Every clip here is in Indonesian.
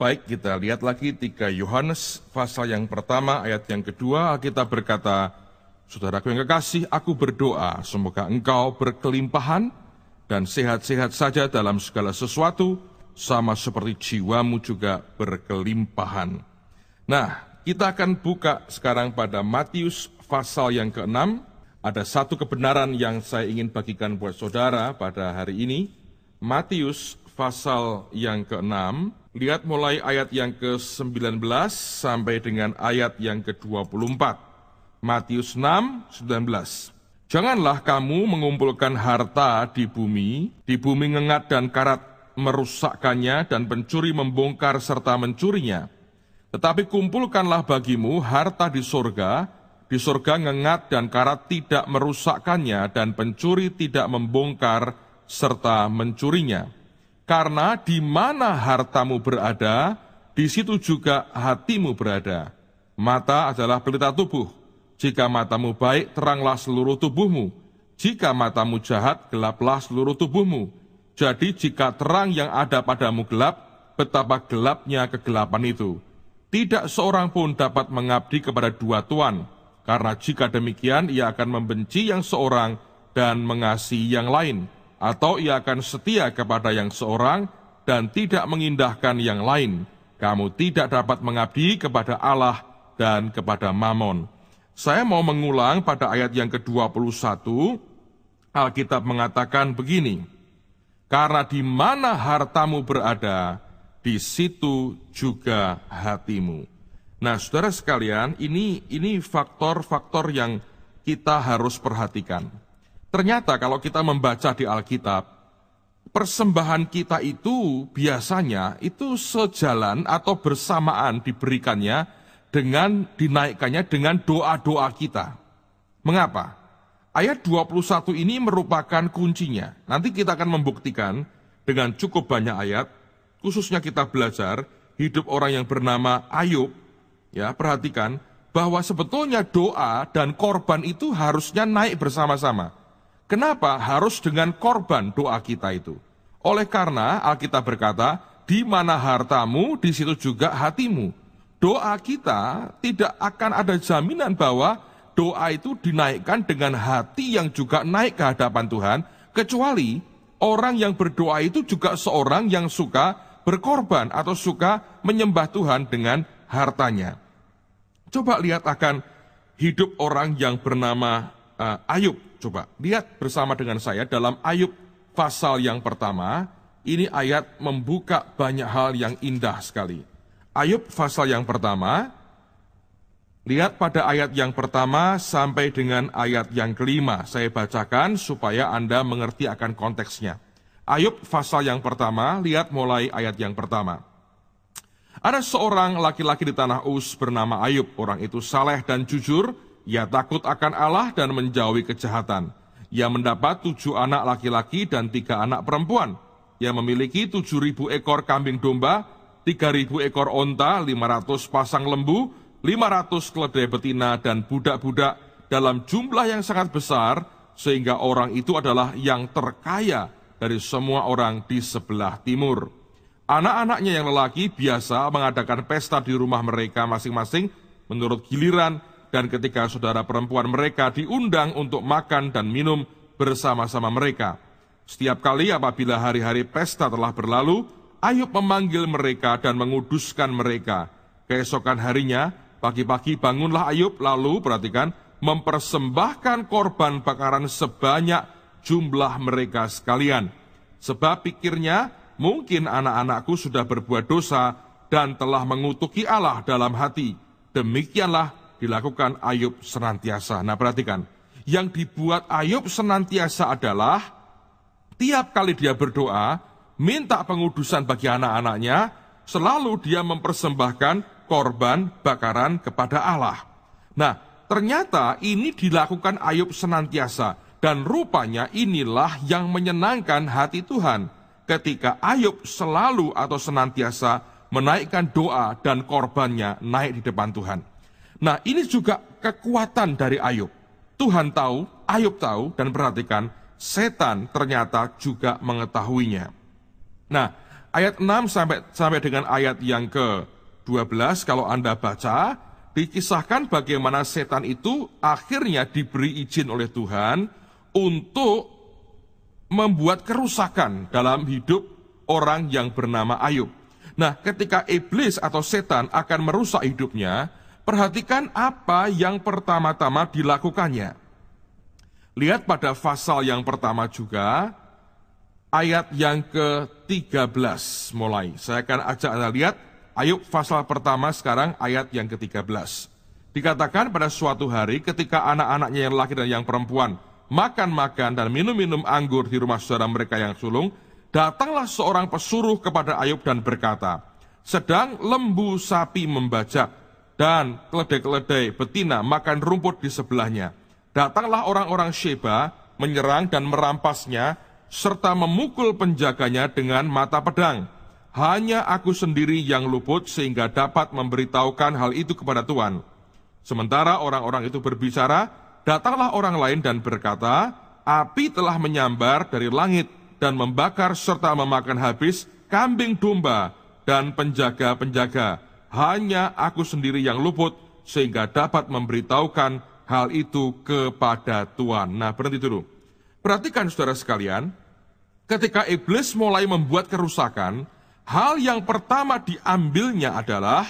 Baik, kita lihat lagi 3 Yohanes pasal yang pertama ayat yang kedua. Alkitab berkata, saudaraku yang kekasih, aku berdoa semoga engkau berkelimpahan dan sehat-sehat saja dalam segala sesuatu, sama seperti jiwamu juga berkelimpahan. Nah, kita akan buka sekarang pada Matius pasal yang ke-6. Ada satu kebenaran yang saya ingin bagikan buat saudara pada hari ini. Matius pasal yang ke-6, lihat mulai ayat yang ke-19 sampai dengan ayat yang ke-24. Matius 6:19. Janganlah kamu mengumpulkan harta di bumi ngengat dan karat merusakkannya dan pencuri membongkar serta mencurinya. Tetapi kumpulkanlah bagimu harta di sorga ngengat dan karat tidak merusakkannya dan pencuri tidak membongkar serta mencurinya. Karena di mana hartamu berada, di situ juga hatimu berada. Mata adalah pelita tubuh. Jika matamu baik, teranglah seluruh tubuhmu. Jika matamu jahat, gelaplah seluruh tubuhmu. Jadi jika terang yang ada padamu gelap, betapa gelapnya kegelapan itu. Tidak seorang pun dapat mengabdi kepada 2 tuan, karena jika demikian ia akan membenci yang seorang dan mengasihi yang lain, atau ia akan setia kepada yang seorang dan tidak mengindahkan yang lain. Kamu tidak dapat mengabdi kepada Allah dan kepada Mamon. Saya mau mengulang pada ayat yang ke-21, Alkitab mengatakan begini, karena di mana hartamu berada, di situ juga hatimu. Nah, saudara sekalian, ini faktor-faktor yang kita harus perhatikan. Ternyata kalau kita membaca di Alkitab, persembahan kita itu biasanya itu sejalan atau bersamaan diberikannya dengan dinaikkannya dengan doa-doa kita. Mengapa? Ayat 21 ini merupakan kuncinya. Nanti kita akan membuktikan dengan cukup banyak ayat, khususnya kita belajar hidup orang yang bernama Ayub. Ya, perhatikan bahwa sebetulnya doa dan korban itu harusnya naik bersama-sama. Kenapa harus dengan korban doa kita itu? Oleh karena Alkitab berkata, di mana hartamu, di situ juga hatimu. Doa kita tidak akan ada jaminan bahwa doa itu dinaikkan dengan hati yang juga naik ke hadapan Tuhan, kecuali orang yang berdoa itu juga seorang yang suka berkorban atau suka menyembah Tuhan dengan hartanya. Coba lihat akan hidup orang yang bernama Ayub. Coba lihat bersama dengan saya dalam Ayub pasal yang pertama. Ini ayat membuka banyak hal yang indah sekali. Ayub pasal yang pertama, lihat pada ayat yang pertama sampai dengan ayat yang kelima. Saya bacakan supaya Anda mengerti akan konteksnya. Ayub pasal yang pertama, lihat mulai ayat yang pertama. Ada seorang laki-laki di tanah Uz bernama Ayub. Orang itu saleh dan jujur. Ia takut akan Allah dan menjauhi kejahatan. Ia mendapat 7 anak laki-laki dan 3 anak perempuan. Ia memiliki 7.000 ekor kambing domba, 3.000 ekor onta, 500 pasang lembu, 500 keledai betina dan budak-budak dalam jumlah yang sangat besar, sehingga orang itu adalah yang terkaya dari semua orang di sebelah timur. Anak-anaknya yang lelaki biasa mengadakan pesta di rumah mereka masing-masing menurut giliran, dan ketika saudara perempuan mereka diundang untuk makan dan minum bersama-sama mereka. Setiap kali apabila hari-hari pesta telah berlalu, Ayub memanggil mereka dan menguduskan mereka. Keesokan harinya, pagi-pagi bangunlah Ayub, lalu perhatikan, mempersembahkan korban bakaran sebanyak jumlah mereka sekalian. Sebab pikirnya, mungkin anak-anakku sudah berbuat dosa dan telah mengutuki Allah dalam hati. Demikianlah dilakukan Ayub senantiasa. Nah, perhatikan, yang dibuat Ayub senantiasa adalah tiap kali dia berdoa, minta pengudusan bagi anak-anaknya, selalu dia mempersembahkan korban bakaran kepada Allah. Nah, ternyata ini dilakukan Ayub senantiasa, dan rupanya inilah yang menyenangkan hati Tuhan, ketika Ayub selalu atau senantiasa menaikkan doa dan korbannya naik di depan Tuhan. Nah, ini juga kekuatan dari Ayub. Tuhan tahu, Ayub tahu, dan perhatikan, setan ternyata juga mengetahuinya. Nah, ayat 6 sampai dengan ayat yang ke-12 kalau Anda baca, dikisahkan bagaimana setan itu akhirnya diberi izin oleh Tuhan untuk membuat kerusakan dalam hidup orang yang bernama Ayub. Nah, ketika iblis atau setan akan merusak hidupnya, perhatikan apa yang pertama-tama dilakukannya. Lihat pada pasal yang pertama juga, ayat yang ke-13 mulai. Saya akan ajak Anda lihat, Ayub pasal pertama sekarang ayat yang ke-13. Dikatakan pada suatu hari ketika anak-anaknya yang laki dan yang perempuan makan-makan dan minum-minum anggur di rumah saudara mereka yang sulung, datanglah seorang pesuruh kepada Ayub dan berkata, sedang lembu sapi membajak dan keledai-keledai betina makan rumput di sebelahnya. Datanglah orang-orang Sheba menyerang dan merampasnya, serta memukul penjaganya dengan mata pedang. Hanya aku sendiri yang luput sehingga dapat memberitahukan hal itu kepada Tuhan. Sementara orang-orang itu berbicara, datanglah orang lain dan berkata, api telah menyambar dari langit dan membakar serta memakan habis kambing domba dan penjaga-penjaga. Hanya aku sendiri yang luput sehingga dapat memberitahukan hal itu kepada Tuhan. Nah, berhenti dulu. Perhatikan saudara sekalian, ketika iblis mulai membuat kerusakan, hal yang pertama diambilnya adalah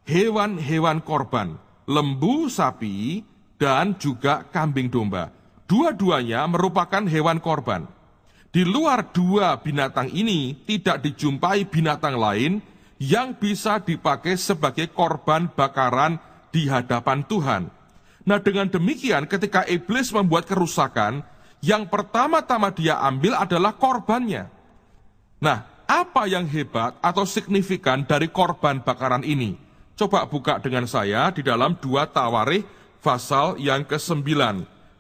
hewan-hewan korban, lembu, sapi, dan juga kambing domba. Dua-duanya merupakan hewan korban. Di luar dua binatang ini tidak dijumpai binatang lain yang bisa dipakai sebagai korban bakaran di hadapan Tuhan. Nah, dengan demikian ketika iblis membuat kerusakan, yang pertama-tama dia ambil adalah korbannya. Nah, apa yang hebat atau signifikan dari korban bakaran ini? Coba buka dengan saya di dalam 2 Tawarikh pasal yang ke-9.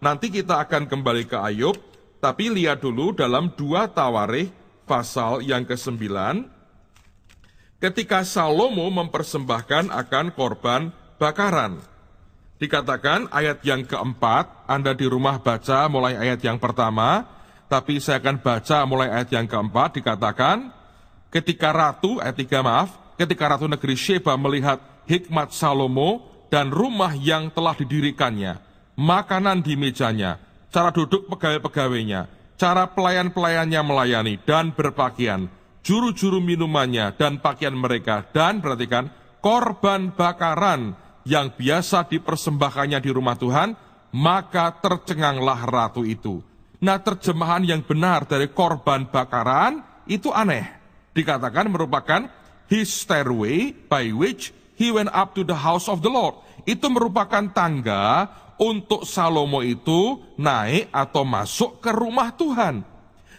Nanti kita akan kembali ke Ayub, tapi lihat dulu dalam 2 Tawarikh pasal yang ke-9, ketika Salomo mempersembahkan akan korban bakaran. Dikatakan ayat yang keempat, Anda di rumah baca mulai ayat yang pertama, tapi saya akan baca mulai ayat yang keempat, dikatakan, ketika Ratu, ayat 3 maaf, ketika Ratu negeri Sheba melihat hikmat Salomo dan rumah yang telah didirikannya, makanan di mejanya, cara duduk pegawai-pegawainya, cara pelayan-pelayannya melayani dan berpakaian, juru-juru minumannya dan pakaian mereka, dan perhatikan, korban bakaran yang biasa dipersembahkannya di rumah Tuhan, maka tercenganglah ratu itu. Nah, terjemahan yang benar dari korban bakaran itu aneh. Dikatakan merupakan his stairway by which he went up to the house of the Lord. Itu merupakan tangga untuk Salomo itu naik atau masuk ke rumah Tuhan.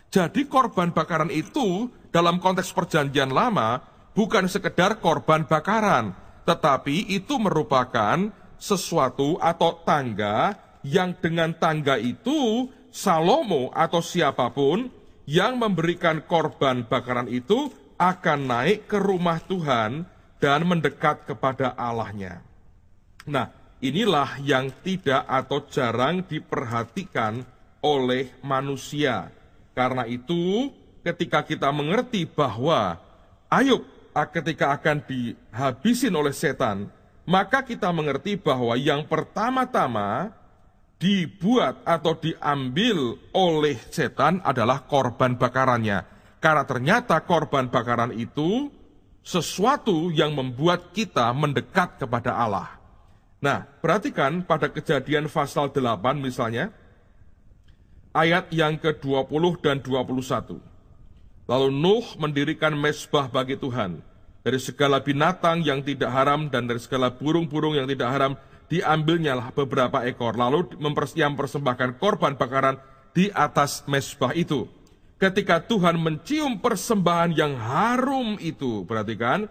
Jadi korban bakaran itu dalam konteks perjanjian lama bukan sekedar korban bakaran, tetapi itu merupakan sesuatu atau tangga yang dengan tangga itu Salomo atau siapapun yang memberikan korban bakaran itu akan naik ke rumah Tuhan dan mendekat kepada Allahnya. Nah, inilah yang tidak atau jarang diperhatikan oleh manusia. Karena itu, ketika kita mengerti bahwa Ayub ketika akan dihabisin oleh setan, maka kita mengerti bahwa yang pertama-tama dibuat atau diambil oleh setan adalah korban bakarannya. Karena ternyata korban bakaran itu sesuatu yang membuat kita mendekat kepada Allah. Nah, perhatikan pada Kejadian pasal 8 misalnya, ayat yang ke-20 dan 21. Lalu Nuh mendirikan mezbah bagi Tuhan. Dari segala binatang yang tidak haram dan dari segala burung-burung yang tidak haram, diambilnyalah beberapa ekor. Lalu mempersembahkan korban bakaran di atas mezbah itu. Ketika Tuhan mencium persembahan yang harum itu, perhatikan,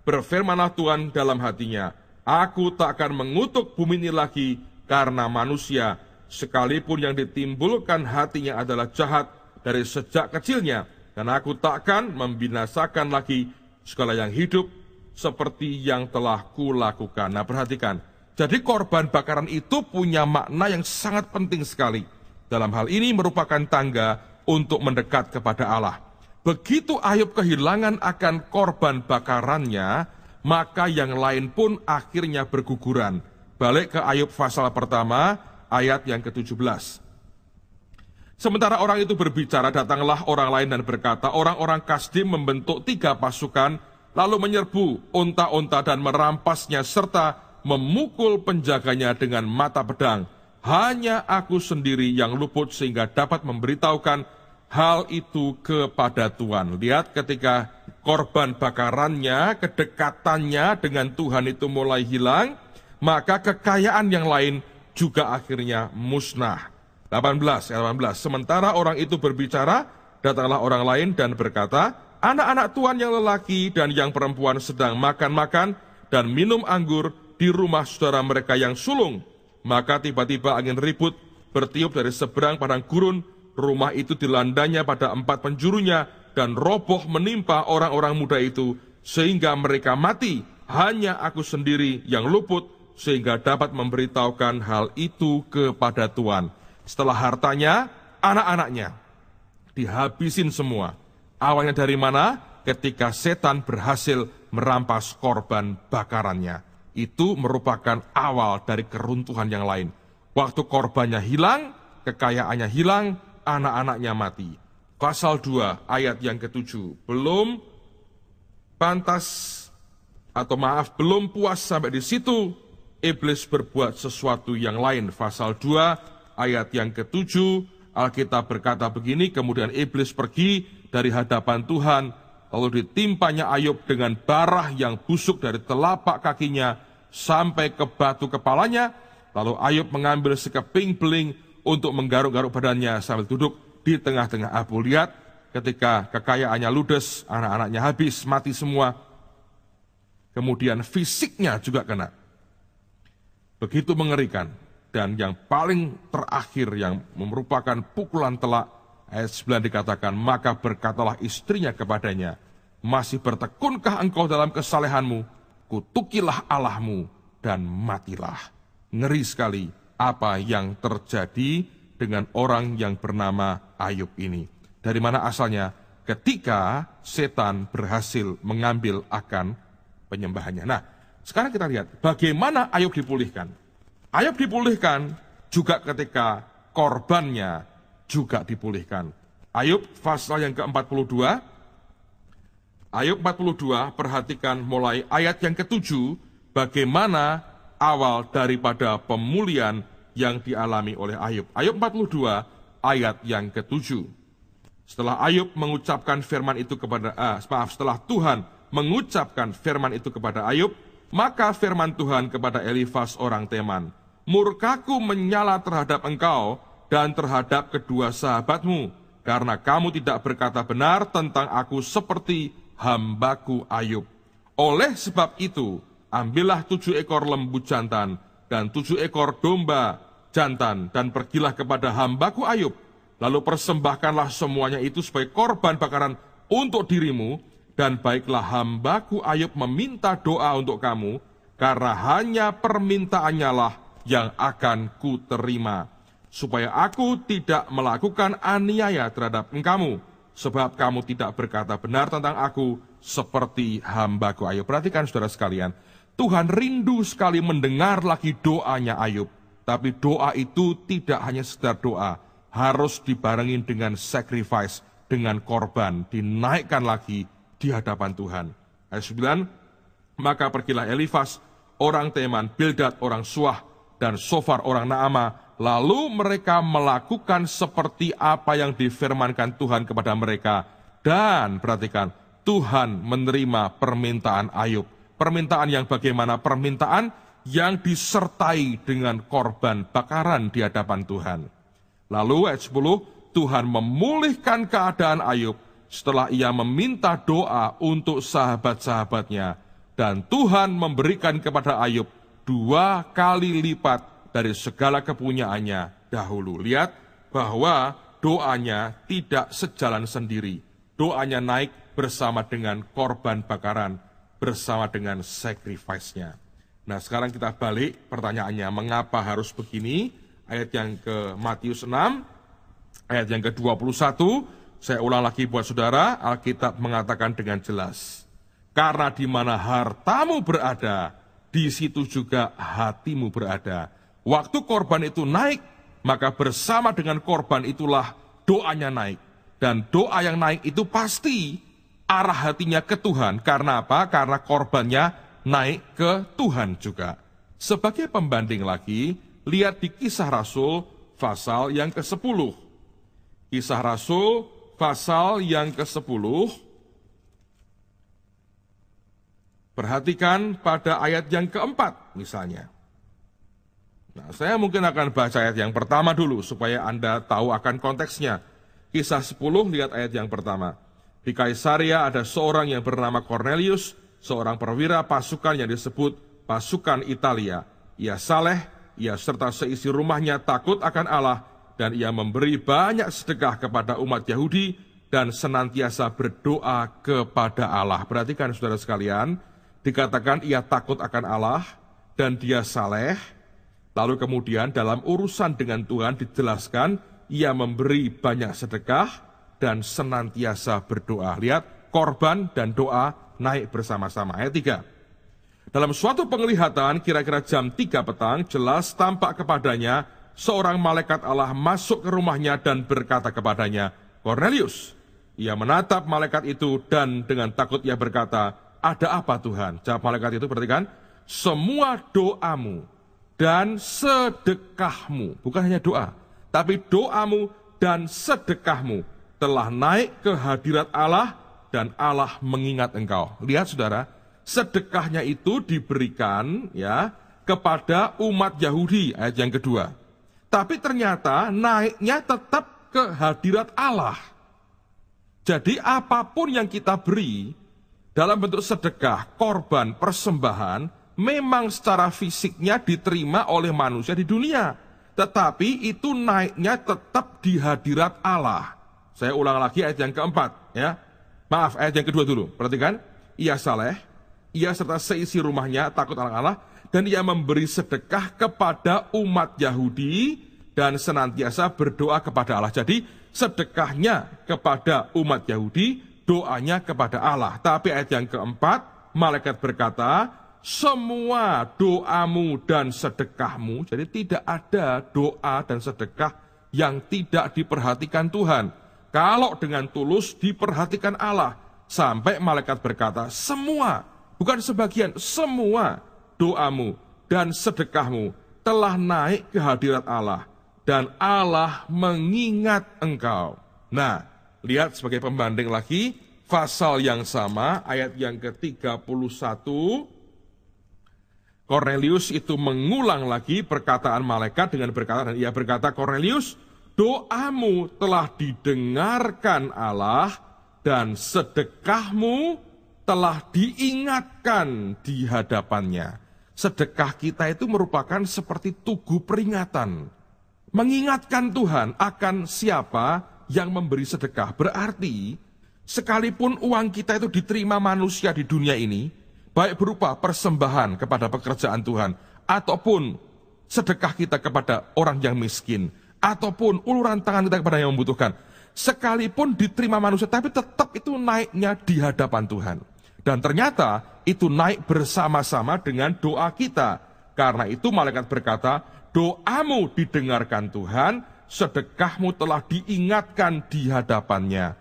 berfirmanlah Tuhan dalam hatinya, aku tak akan mengutuk bumi ini lagi karena manusia, sekalipun yang ditimbulkan hatinya adalah jahat dari sejak kecilnya. Dan aku takkan membinasakan lagi segala yang hidup seperti yang telah kulakukan. Nah, perhatikan. Jadi korban bakaran itu punya makna yang sangat penting sekali. Dalam hal ini merupakan tangga untuk mendekat kepada Allah. Begitu Ayub kehilangan akan korban bakarannya, maka yang lain pun akhirnya berguguran. Balik ke Ayub pasal pertama, ayat yang ke-17. Sementara orang itu berbicara, datanglah orang lain dan berkata, orang-orang Kasdim membentuk 3 pasukan, lalu menyerbu unta-unta dan merampasnya, serta memukul penjaganya dengan mata pedang. Hanya aku sendiri yang luput sehingga dapat memberitahukan hal itu kepada Tuhan. Lihat, ketika korban bakarannya, kedekatannya dengan Tuhan itu mulai hilang, maka kekayaan yang lain juga akhirnya musnah. 18. Sementara orang itu berbicara, datanglah orang lain dan berkata, anak-anak Tuhan yang lelaki dan yang perempuan sedang makan-makan dan minum anggur di rumah saudara mereka yang sulung. Maka tiba-tiba angin ribut bertiup dari seberang padang gurun, rumah itu dilandanya pada 4 penjurunya, dan roboh menimpa orang-orang muda itu, sehingga mereka mati. Hanya aku sendiri yang luput, sehingga dapat memberitahukan hal itu kepada Tuhan. Setelah hartanya, anak-anaknya dihabisin semua. Awalnya dari mana? Ketika setan berhasil merampas korban bakarannya. Itu merupakan awal dari keruntuhan yang lain. Waktu korbannya hilang, kekayaannya hilang, anak-anaknya mati. Pasal 2 ayat yang ke-7. Belum puas sampai di situ, iblis berbuat sesuatu yang lain. Pasal 2 ayat yang ke-7, Alkitab berkata begini, kemudian iblis pergi dari hadapan Tuhan, lalu ditimpanya Ayub dengan barah yang busuk dari telapak kakinya sampai ke batu kepalanya. Lalu Ayub mengambil sekeping beling untuk menggaruk-garuk badannya sambil duduk di tengah-tengah abu. Lihat, ketika kekayaannya ludes, anak-anaknya habis, mati semua. Kemudian fisiknya juga kena. Begitu mengerikan. Dan yang paling terakhir yang merupakan pukulan telak, ayat 9 dikatakan, maka berkatalah istrinya kepadanya, masih bertekunkah engkau dalam kesalehanmu? Kutukilah Allahmu dan matilah. Ngeri sekali apa yang terjadi dengan orang yang bernama Ayub ini. Dari mana asalnya? Ketika setan berhasil mengambil akan penyembahannya. Nah, sekarang kita lihat bagaimana Ayub dipulihkan. Ayub dipulihkan juga ketika korbannya juga dipulihkan. Ayub pasal yang ke-42, Ayub 42, perhatikan mulai ayat yang ke-7, bagaimana awal daripada pemulihan yang dialami oleh Ayub. Ayub 42, ayat yang ke-7. Setelah Ayub mengucapkan firman itu kepada, setelah Tuhan mengucapkan firman itu kepada Ayub, maka firman Tuhan kepada Elifas orang Teman, murkaku menyala terhadap engkau dan terhadap kedua sahabatmu, karena kamu tidak berkata benar tentang aku seperti hambaku Ayub. Oleh sebab itu, ambillah 7 ekor lembu jantan dan 7 ekor domba jantan, dan pergilah kepada hambaku Ayub. Lalu persembahkanlah semuanya itu sebagai korban bakaran untuk dirimu, dan baiklah hambaku Ayub meminta doa untuk kamu, karena hanya permintaannya lah yang akan kuterima, supaya aku tidak melakukan aniaya terhadap engkamu, sebab kamu tidak berkata benar tentang aku seperti hambaku Ayub. Perhatikan saudara sekalian, Tuhan rindu sekali mendengar lagi doanya Ayub, tapi doa itu tidak hanya sekedar doa, harus dibarengin dengan sacrifice, dengan korban, dinaikkan lagi di hadapan Tuhan. Ayat 9, maka pergilah Elifas orang Teman, Bildad orang Suah, dan Sofar orang Naama, lalu mereka melakukan seperti apa yang difirmankan Tuhan kepada mereka. Dan perhatikan, Tuhan menerima permintaan Ayub. Permintaan yang bagaimana? Permintaan yang disertai dengan korban bakaran di hadapan Tuhan. Lalu ayat 10, Tuhan memulihkan keadaan Ayub setelah ia meminta doa untuk sahabat-sahabatnya. Dan Tuhan memberikan kepada Ayub 2 kali lipat dari segala kepunyaannya dahulu. Lihat bahwa doanya tidak sejalan sendiri. Doanya naik bersama dengan korban bakaran, bersama dengan sacrifice-nya. Nah, sekarang kita balik pertanyaannya, mengapa harus begini? Ayat yang ke Matius 6, ayat yang ke-21, Saya ulang lagi buat saudara, Alkitab mengatakan dengan jelas. Karena di mana hartamu berada, di situ juga hatimu berada. Waktu korban itu naik, maka bersama dengan korban itulah doanya naik. Dan doa yang naik itu pasti arah hatinya ke Tuhan. Karena apa? Karena korbannya naik ke Tuhan juga. Sebagai pembanding lagi, lihat di Kisah Rasul pasal yang ke-10. Kisah Rasul pasal yang ke-10. Perhatikan pada ayat yang ke-4 misalnya. Nah, saya mungkin akan baca ayat yang pertama dulu supaya Anda tahu akan konteksnya. Kisah 10, lihat ayat yang pertama. Di Kaisaria ada seorang yang bernama Cornelius, seorang perwira pasukan yang disebut pasukan Italia. Ia saleh, ia serta seisi rumahnya takut akan Allah, dan ia memberi banyak sedekah kepada umat Yahudi dan senantiasa berdoa kepada Allah. Perhatikan saudara sekalian, dikatakan ia takut akan Allah dan dia saleh. Lalu kemudian dalam urusan dengan Tuhan dijelaskan ia memberi banyak sedekah dan senantiasa berdoa. Lihat, korban dan doa naik bersama-sama. Ayat 3. Dalam suatu penglihatan kira-kira jam 3 petang, jelas tampak kepadanya seorang malaikat Allah masuk ke rumahnya dan berkata kepadanya, Cornelius. Ia menatap malaikat itu dan dengan takut ia berkata, ada apa Tuhan? Jawab malaikat itu, perhatikan, semua doamu dan sedekahmu, bukan hanya doa, tapi doamu dan sedekahmu telah naik ke hadirat Allah dan Allah mengingat engkau. Lihat saudara, sedekahnya itu diberikan ya kepada umat Yahudi, ayat yang kedua. Tapi ternyata naiknya tetap ke hadirat Allah. Jadi apapun yang kita beri dalam bentuk sedekah, korban, persembahan, memang secara fisiknya diterima oleh manusia di dunia. Tetapi itu naiknya tetap di hadirat Allah. Saya ulang lagi ayat yang keempat. Ya. Maaf, ayat yang kedua dulu. Perhatikan, ia saleh, ia serta seisi rumahnya takut akan Allah, dan ia memberi sedekah kepada umat Yahudi dan senantiasa berdoa kepada Allah. Jadi sedekahnya kepada umat Yahudi, doanya kepada Allah. Tapi ayat yang keempat, malaikat berkata, semua doamu dan sedekahmu. Jadi tidak ada doa dan sedekah yang tidak diperhatikan Tuhan. Kalau dengan tulus diperhatikan Allah. Sampai malaikat berkata, semua, bukan sebagian, semua doamu dan sedekahmu telah naik ke hadirat Allah. Dan Allah mengingat engkau. Nah, lihat sebagai pembanding lagi, pasal yang sama, ayat yang ke-31, Cornelius itu mengulang lagi perkataan malaikat dengan berkata, dan ia berkata, Cornelius, doamu telah didengarkan Allah dan sedekahmu telah diingatkan di hadapannya. Sedekah kita itu merupakan seperti tugu peringatan. Mengingatkan Tuhan akan siapa yang memberi sedekah. Berarti, sekalipun uang kita itu diterima manusia di dunia ini, baik berupa persembahan kepada pekerjaan Tuhan, ataupun sedekah kita kepada orang yang miskin, ataupun uluran tangan kita kepada yang membutuhkan. Sekalipun diterima manusia, tapi tetap itu naiknya di hadapan Tuhan. Dan ternyata itu naik bersama-sama dengan doa kita. Karena itu malaikat berkata, doamu didengarkan Tuhan, sedekahmu telah diingatkan di hadapannya.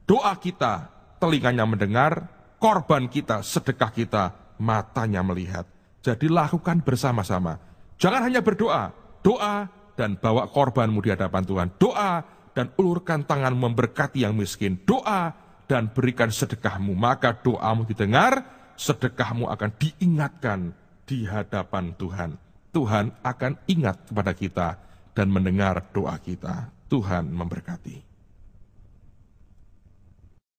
Doa kita, telinganya mendengar, korban kita, sedekah kita, matanya melihat. Jadi lakukan bersama-sama. Jangan hanya berdoa, doa dan bawa korbanmu di hadapan Tuhan. Doa dan ulurkan tangan memberkati yang miskin. Doa dan berikan sedekahmu. Maka doamu didengar, sedekahmu akan diingatkan di hadapan Tuhan. Tuhan akan ingat kepada kita dan mendengar doa kita. Tuhan memberkati.